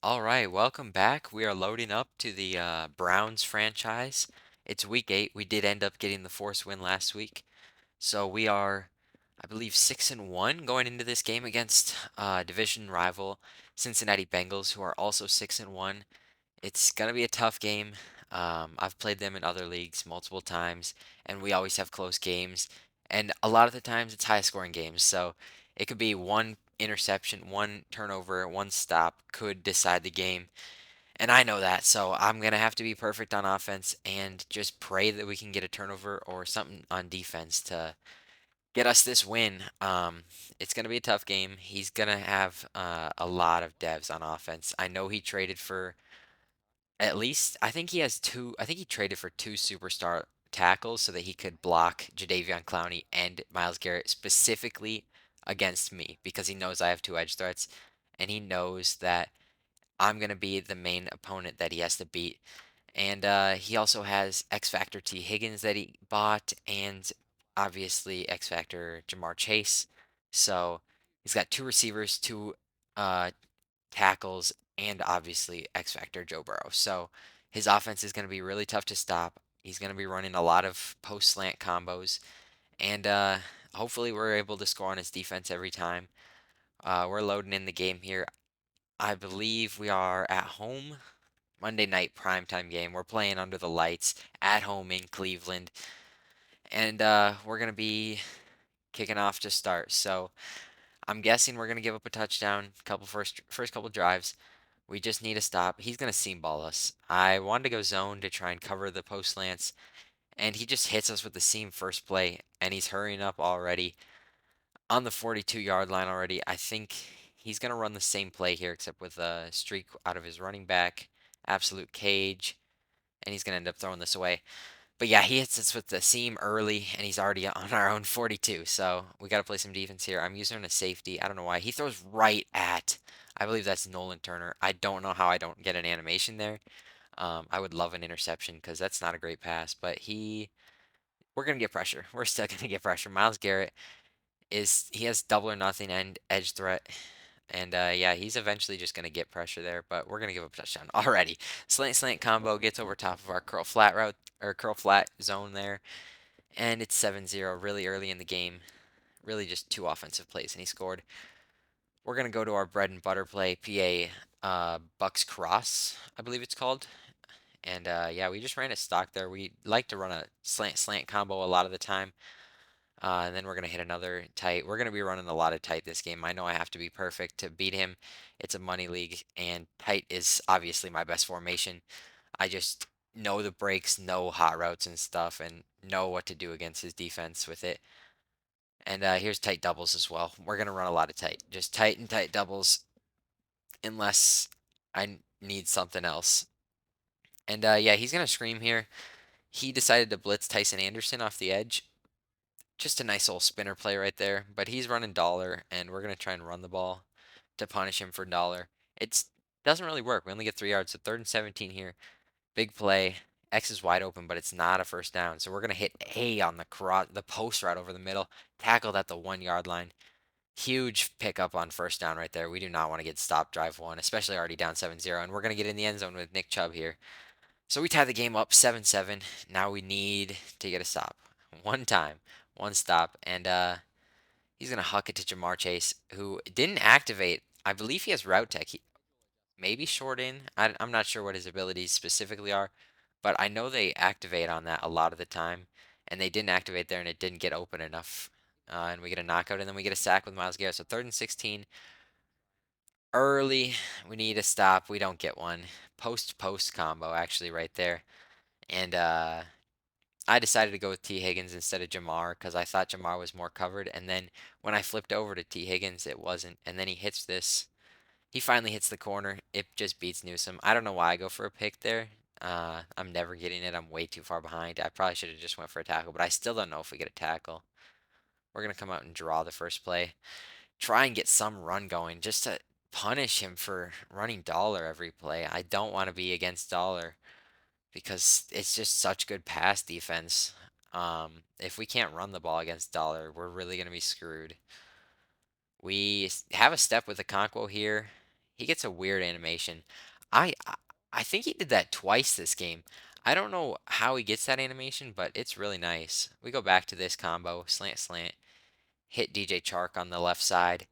All right, welcome back. We are loading up to the Browns franchise. It's week 8. We did end up getting the force win last week. So we are, I believe, 6-1 going into this game against division rival Cincinnati Bengals, who are also 6-1. It's gonna be a tough game. I've played them in other leagues multiple times, and we always have close games. And a lot of the times it's high scoring games. So it could be one interception, one turnover, one stop could decide the game. And I know that. So I'm gonna have to be perfect on offense and just pray that we can get a turnover or something on defense to get us this win. It's gonna be a tough game. He's gonna have a lot of devs on offense. I know he traded for at least, I think he has two. I think he traded for two superstar tackles so that he could block Jadeveon Clowney and Miles Garrett specifically against me because he knows I have two edge threats and he knows that I'm going to be the main opponent that he has to beat. And he also has X Factor T. Higgins that he bought and obviously X Factor Jamar Chase. So he's got two receivers, two uh, tackles, and obviously X Factor Joe Burrow. So his offense is going to be really tough to stop. He's going to be running a lot of post slant combos, and hopefully we're able to score on his defense every time. We're loading in the game here. I believe we are at home. Monday night primetime game. We're playing under the lights at home in Cleveland, and we're going to be kicking off to start. So I'm guessing we're going to give up a touchdown, couple first couple drives. We just need to stop. He's going to seam ball us. I wanted to go zone to try and cover the post lance, and he just hits us with the seam first play, and he's hurrying up already on the 42-yard line already. I think he's going to run the same play here, except with a streak out of his running back, absolute cage, and he's going to end up throwing this away. But yeah, he hits us with the seam early, and he's already on our own 42. So we got to play some defense here. I'm using a safety. I don't know why. He throws right at, I believe that's Nolan Turner. I don't know how I don't get an animation there. I would love an interception because that's not a great pass. But we're going to get pressure. We're still going to get pressure. Miles Garrett he has double or nothing and edge threat. And yeah, he's eventually just going to get pressure there, but we're going to give up a touchdown already. Slant slant combo gets over top of our curl flat route or curl flat zone there. And it's 7-0 really early in the game. Really just two offensive plays, and he scored. We're going to go to our bread and butter play, PA Bucks Cross, I believe it's called. And yeah, we just ran a stock there. We like to run a slant slant combo a lot of the time. And then we're going to hit another tight. We're going to be running a lot of tight this game. I know I have to be perfect to beat him. It's a money league, and tight is obviously my best formation. I just know the breaks, know hot routes and stuff, and know what to do against his defense with it. And here's tight doubles as well. We're going to run a lot of tight. Just tight and tight doubles unless I need something else. And yeah, he's going to scream here. He decided to blitz Tyson Anderson off the edge. Just a nice little spinner play right there. But he's running dollar, and we're going to try and run the ball to punish him for dollar. It doesn't really work. We only get 3 yards, so 3rd and 17 here. Big play. X is wide open, but it's not a first down. So we're going to hit A on the post right over the middle. Tackled at the 1 yard line. Huge pickup on first down right there. We do not want to get stopped drive one, especially already down 7-0. And we're going to get in the end zone with Nick Chubb here. So we tie the game up 7-7. Now we need to get a stop. One time, one stop. And he's going to huck it to Jamar Chase, who didn't activate. I believe he has route tech. Maybe short in. I'm not sure what his abilities specifically are, but I know they activate on that a lot of the time, and they didn't activate there, and it didn't get open enough. And we get a knockout, and then we get a sack with Miles Garrett. So 3rd and 16, early. We need a stop. We don't get one. Post combo actually right there, and I decided to go with T Higgins instead of Jamar because I thought Jamar was more covered. And then when I flipped over to T Higgins, it wasn't. And then he hits this. He finally hits the corner. It just beats Newsom. I don't know why I go for a pick there. I'm never getting it. I'm way too far behind. I probably should have just went for a tackle, but I still don't know if we get a tackle. We're gonna come out and draw the first play. Try and get some run going just to punish him for running dollar every play. I don't want to be against dollar because it's just such good pass defense. If we can't run the ball against dollar, we're really gonna be screwed. We have a step with the Conquo here. He gets a weird animation. I think he did that twice this game. I don't know how he gets that animation, but it's really nice. We go back to this combo, slant slant, hit DJ Chark on the left side.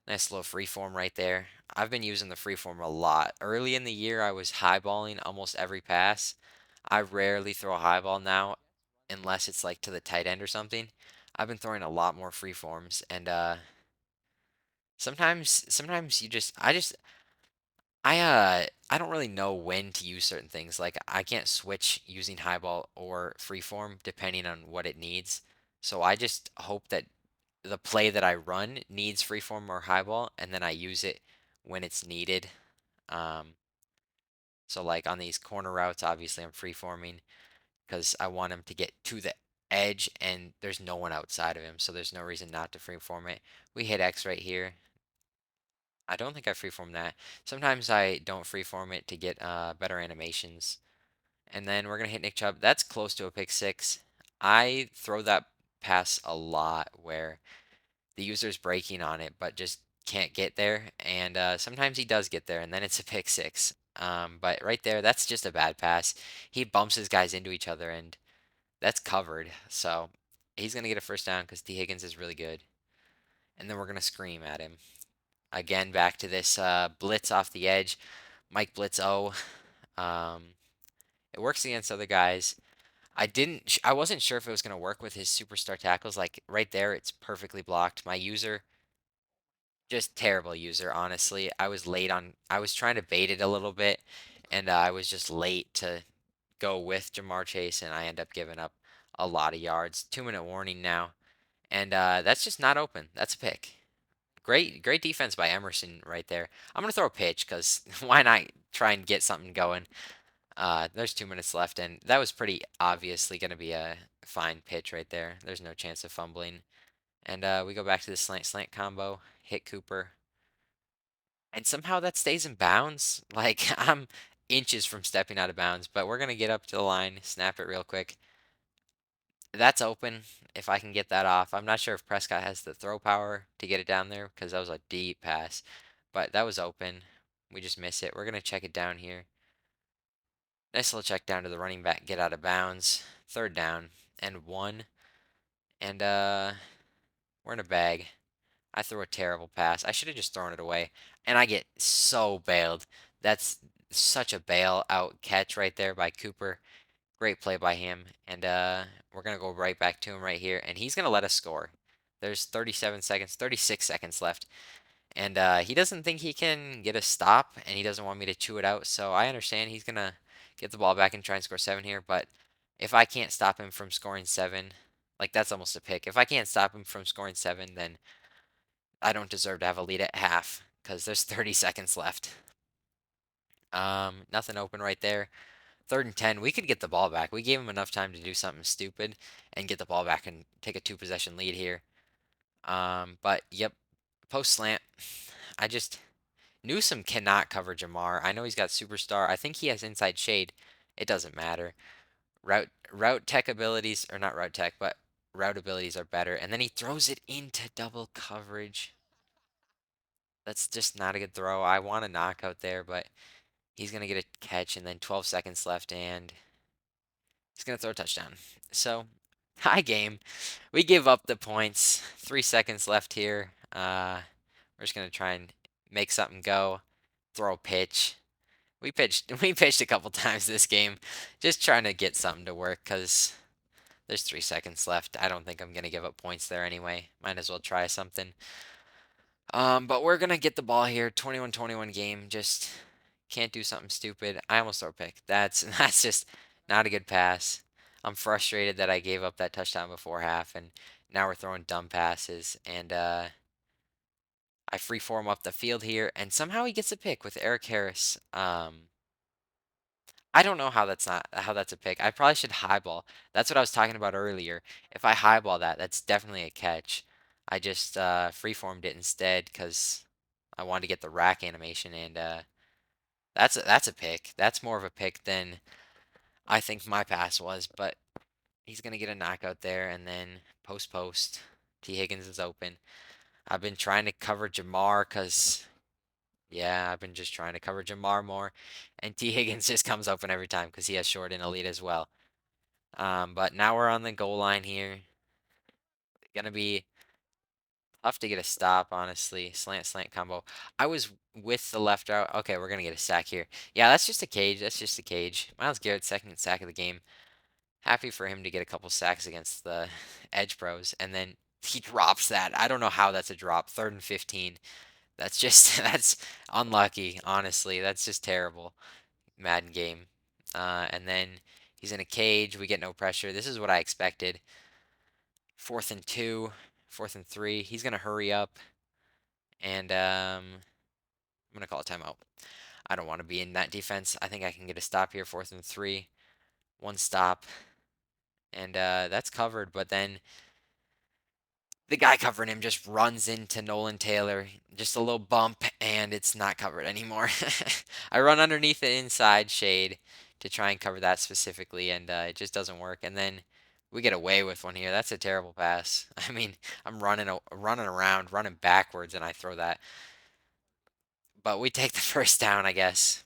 Nice little freeform right there. I've been using the freeform a lot. Early in the year, I was highballing almost every pass. I rarely throw a highball now, unless it's like to the tight end or something. I've been throwing a lot more freeforms, and sometimes I don't really know when to use certain things. Like I can't switch using highball or freeform depending on what it needs. So I just hope that the play that I run needs freeform or highball, and then I use it when it's needed. Um, so like on these corner routes, obviously I'm freeforming because I want him to get to the edge, and there's no one outside of him, so there's no reason not to freeform it. We hit X right here. I don't think I freeform that. Sometimes I don't freeform it to get better animations. And then we're gonna hit Nick Chubb. That's close to a pick six. I throw that pass a lot where the user's braking on it, but just can't get there. And sometimes he does get there, and then it's a pick six. But right there, that's just a bad pass. He bumps his guys into each other, and that's covered. So he's going to get a first down because T. Higgins is really good. And then we're going to scream at him. Again, back to this blitz off the edge. Mike Blitz O. Um, it works against other guys. I wasn't sure if it was going to work with his superstar tackles. Like right there, it's perfectly blocked. My user just terrible user, honestly. I was trying to bait it a little bit, and I was just late to go with Jamar Chase, and I end up giving up a lot of yards. 2-minute warning now, and that's just not open. That's a pick. Great defense by Emerson right there. I'm gonna throw a pitch because why not try and get something going? There's 2 minutes left, and that was pretty obviously gonna be a fine pitch right there. There's no chance of fumbling, and we go back to the slant slant combo. Hit Cooper. And somehow that stays in bounds. Like I'm inches from stepping out of bounds, but we're gonna get up to the line, snap it real quick. That's open if I can get that off. I'm not sure if Prescott has the throw power to get it down there because that was a deep pass, but that was open. We just miss it. We're gonna check it down here. Nice little check down to the running back, get out of bounds. Third down and one, and we're in a bag. I threw a terrible pass. I should have just thrown it away. And I get so bailed. That's such a bail-out catch right there by Cooper. Great play by him. And we're going to go right back to him right here. And he's going to let us score. There's 37 seconds, 36 seconds left. And he doesn't think he can get a stop, and he doesn't want me to chew it out. So I understand he's going to get the ball back and try and score seven here. But if I can't stop him from scoring seven, like that's almost a pick. If I can't stop him from scoring seven, then I don't deserve to have a lead at half because there's 30 seconds left. Nothing open right there. Third and 10. We could get the ball back. We gave him enough time to do something stupid and get the ball back and take a two possession lead here. But yep, post slant. I just Newsom cannot cover Jamar. I know he's got superstar. I think he has inside shade. It doesn't matter. Route tech abilities, or not route tech, but route abilities are better. And then he throws it into double coverage. That's just not a good throw. I want a knockout there, but he's going to get a catch, and then 12 seconds left, and he's going to throw a touchdown. So, high game. We give up the points. 3 seconds left here. We're just going to try and make something go. Throw a pitch. We pitched a couple times this game, just trying to get something to work because there's 3 seconds left. I don't think I'm going to give up points there anyway. Might as well try something. But we're gonna get the ball here. 21-21 game. Just can't do something stupid. I almost throw a pick. That's just not a good pass. I'm frustrated that I gave up that touchdown before half, and now we're throwing dumb passes. And I freeform up the field here, and somehow he gets a pick with Eric Harris. I don't know how that's a pick. I probably should highball. That's what I was talking about earlier. If I highball that, that's definitely a catch. I just freeformed it instead because I wanted to get the rack animation, and that's a pick. That's more of a pick than I think my pass was. But he's gonna get a knockout there, and then post. T Higgins is open. I've been trying to cover Jamar because Yeah, I've been just trying to cover Jamar more, and T. Higgins just comes open every time because he has short and elite as well. But now we're on the goal line here. Gonna be tough to get a stop, honestly. Slant, slant combo. I was with the left route. Okay, we're gonna get a sack here. Yeah, that's just a cage. That's just a cage. Myles Garrett, second sack of the game. Happy for him to get a couple sacks against the edge pros, and then he drops that. I don't know how that's a drop. Third and 15. That's just that's unlucky, honestly. That's just terrible. Madden game. And then he's in a cage. We get no pressure. This is what I expected. Fourth and two, fourth and three. He's gonna hurry up, and I'm gonna call a timeout. I don't want to be in that defense. I think I can get a stop here. Fourth and three, one stop, and that's covered. But then the guy covering him just runs into Nolan Taylor. Just a little bump, and it's not covered anymore. I run underneath the inside shade to try and cover that specifically, and it just doesn't work. And then we get away with one here. That's a terrible pass. I mean, I'm running around, running backwards, and I throw that. But we take the first down, I guess.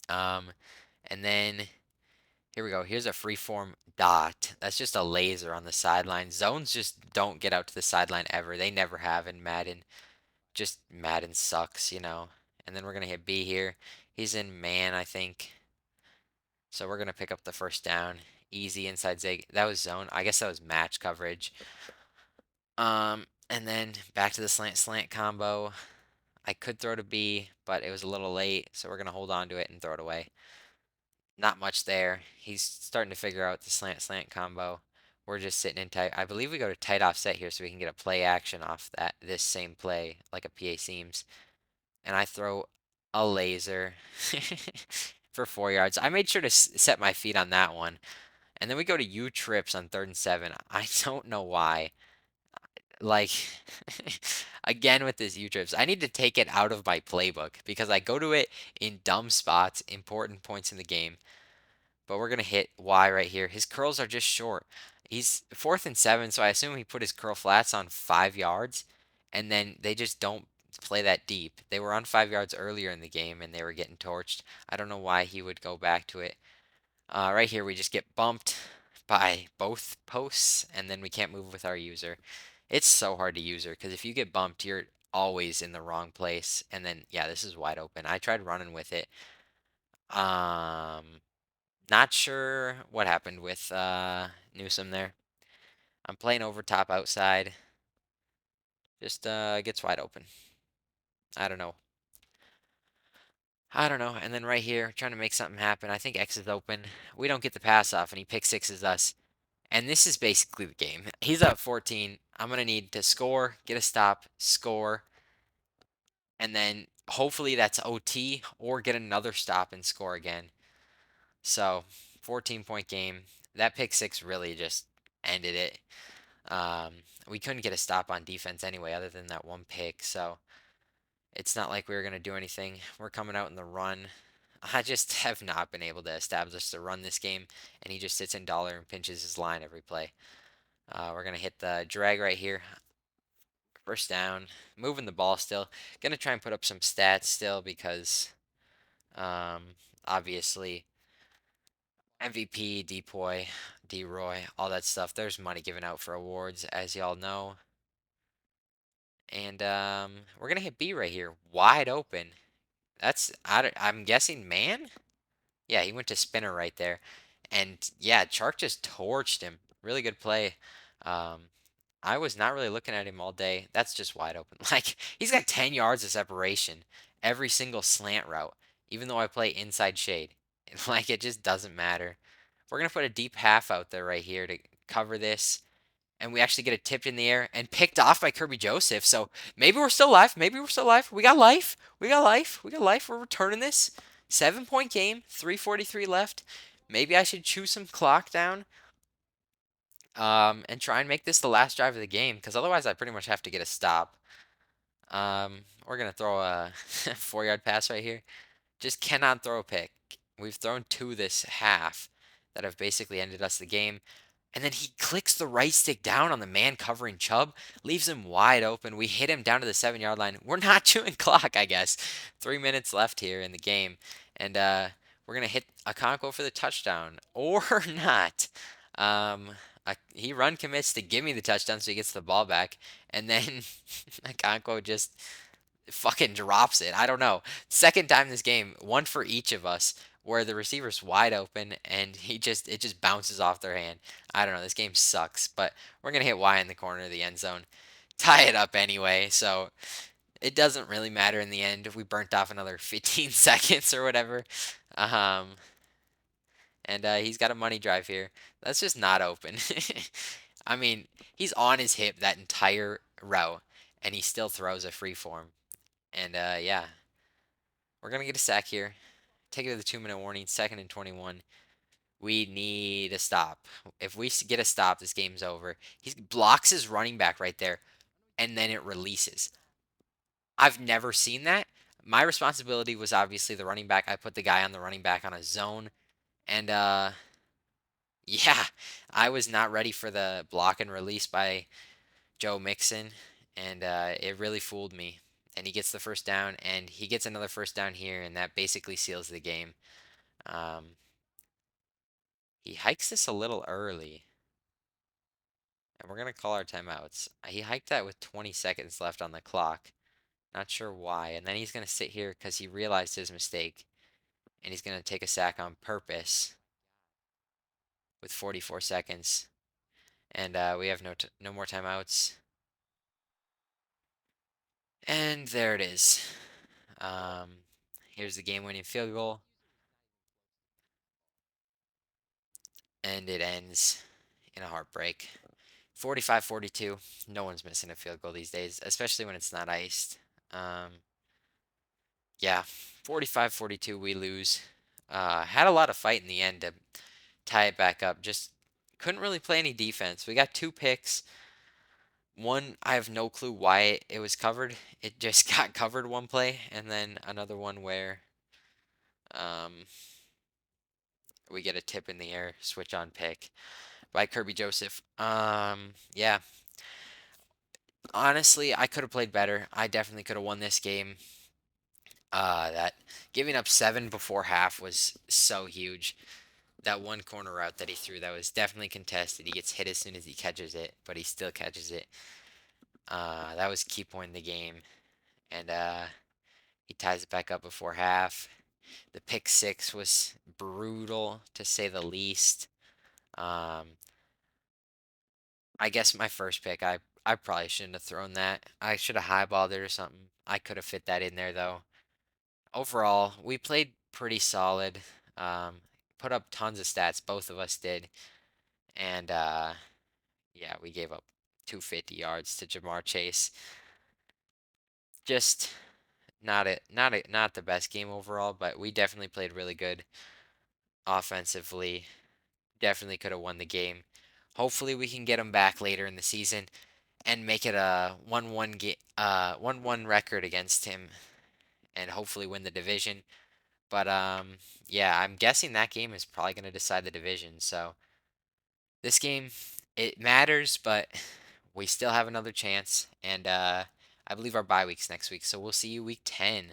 Um, and then here we go. Here's a freeform dot. That's just a laser on the sideline. Zones just don't get out to the sideline ever. They never have in Madden. Just Madden sucks, you know. And then we're gonna hit B here. He's in man, I think. So we're gonna pick up the first down. Easy inside zig. That was zone. I guess that was match coverage. And then back to the slant slant combo. I could throw to B, but it was a little late, so we're gonna hold on to it and throw it away. Not much there. He's starting to figure out the slant slant combo. We're just sitting in tight. I believe we go to tight offset here so we can get a play action off this same play, like a PA seams. And I throw a laser for 4 yards. I made sure to set my feet on that one. And then we go to U trips on third and seven. I don't know why. Like, again with this U trips, I need to take it out of my playbook because I go to it in dumb spots, important points in the game. But we're gonna hit Y right here. His curls are just short. He's fourth and seven, so I assume he put his curl flats on 5 yards, and then they just don't play that deep. They were on 5 yards earlier in the game, and they were getting torched. I don't know why he would go back to it. Right here, we just get bumped by both posts, and then we can't move with our user. It's so hard to user because if you get bumped, you're always in the wrong place. And then, yeah, this is wide open. I tried running with it. Um, Not sure what happened with Newsom there. I'm playing over top outside. Just gets wide open. I don't know. I don't know. And then right here, trying to make something happen. I think X is open. We don't get the pass off, and he pick sixes us. And this is basically the game. He's up 14. I'm gonna need to score, get a stop, score, and then hopefully that's OT or get another stop and score again. So 14-point game. That pick six really just ended it. Um, we couldn't get a stop on defense anyway, other than that one pick. So it's not like we were going to do anything. We're coming out in the run. I just have not been able to establish the run this game, and he just sits in dollar and pinches his line every play. We're going to hit the drag right here. First down. Moving the ball still. Going to try and put up some stats still because obviously MVP, Depoy, D-Roy, all that stuff. There's money given out for awards, as y'all know. And we're gonna hit B right here, wide open. I'm guessing man. Yeah, he went to spinner right there, and yeah, Chark just torched him. Really good play. Um, I was not really looking at him all day. That's just wide open. Like he's got 10 yards of separation every single slant route, even though I play inside shade. Like it just doesn't matter. We're gonna put a deep half out there right here to cover this and we actually get it tipped in the air and picked off by Kirby Joseph. So maybe we're still alive. Maybe we're still alive. We got life. We got life. We got life. We're returning this. 7-point game. 3:43 left. Maybe I should chew some clock down. And try and make this the last drive of the game, because otherwise I pretty much have to get a stop. We're gonna throw a 4-yard pass right here. Just cannot throw a pick. We've thrown two this half that have basically ended us the game. and then he clicks the right stick down on the man covering Chubb, leaves him wide open. We hit him down to the 7 yard line. We're not chewing clock, I guess. 3 minutes left here in the game, and we're gonna hit a Okonkwo for the touchdown or not. Um, he run commits to give me the touchdown, so he gets the ball back, and then Okonkwo just fucking drops it. I don't know. Second time this game, one for each of us, where the receiver's wide open and it just bounces off their hand. I don't know. This game sucks, but we're gonna hit Y in the corner of the end zone, tie it up anyway. So it doesn't really matter in the end. We burnt off another 15 seconds or whatever. Um, and he's got a money drive here. That's just not open. I mean, he's on his hip that entire route, and he still throws a free form. And yeah, we're gonna get a sack here. Take it to the 2 minute warning, 2nd and 21. We need a stop. If we get a stop, this game's over. He blocks his running back right there, and then it releases. I've never seen that. My responsibility was obviously the running back. I put the guy on the running back on a zone, and yeah, I was not ready for the block and release by Joe Mixon, and it really fooled me. And he gets the first down, and he gets another first down here, and that basically seals the game. Um, he hikes this a little early, and we're gonna call our timeouts. He hiked that with 20 seconds left on the clock. Not sure why. And then he's gonna sit here because he realized his mistake, and he's gonna take a sack on purpose with 44 seconds. And we have no more timeouts. And there it is. Um, Here's the game-winning field goal, and it ends in a heartbreak. 45-42. No one's missing a field goal these days, especially when it's not iced. Yeah, 45-42, we lose. Had a lot of fight in the end to tie it back up. Just couldn't really play any defense. We got two picks. One, I have no clue why it was covered. It just got covered one play, and then another one where um, we get a tip in the air, switch on pick by Kirby Joseph. Yeah, honestly, I could have played better. I definitely could have won this game. That giving up 7 before half was so huge. That one corner route that he threw that was definitely contested. He gets hit as soon as he catches it, but he still catches it. That was key point in the game, and he ties it back up before half. The pick six was brutal to say the least. Um, I guess my first pick, I probably shouldn't have thrown that. I should have highballed it or something. I could have fit that in there though. Overall, we played pretty solid. Um, put up tons of stats, both of us did, and yeah, we gave up 250 yards to Jamar Chase. Just not the best game overall, but we definitely played really good offensively. Definitely could have won the game. Hopefully we can get them back later in the season and make it a 1-1 record against him and hopefully win the division. But yeah, I'm guessing that game is probably going to decide the division. So this game, it matters, but we still have another chance, and I believe our bye week's next week, so we'll see you week 10.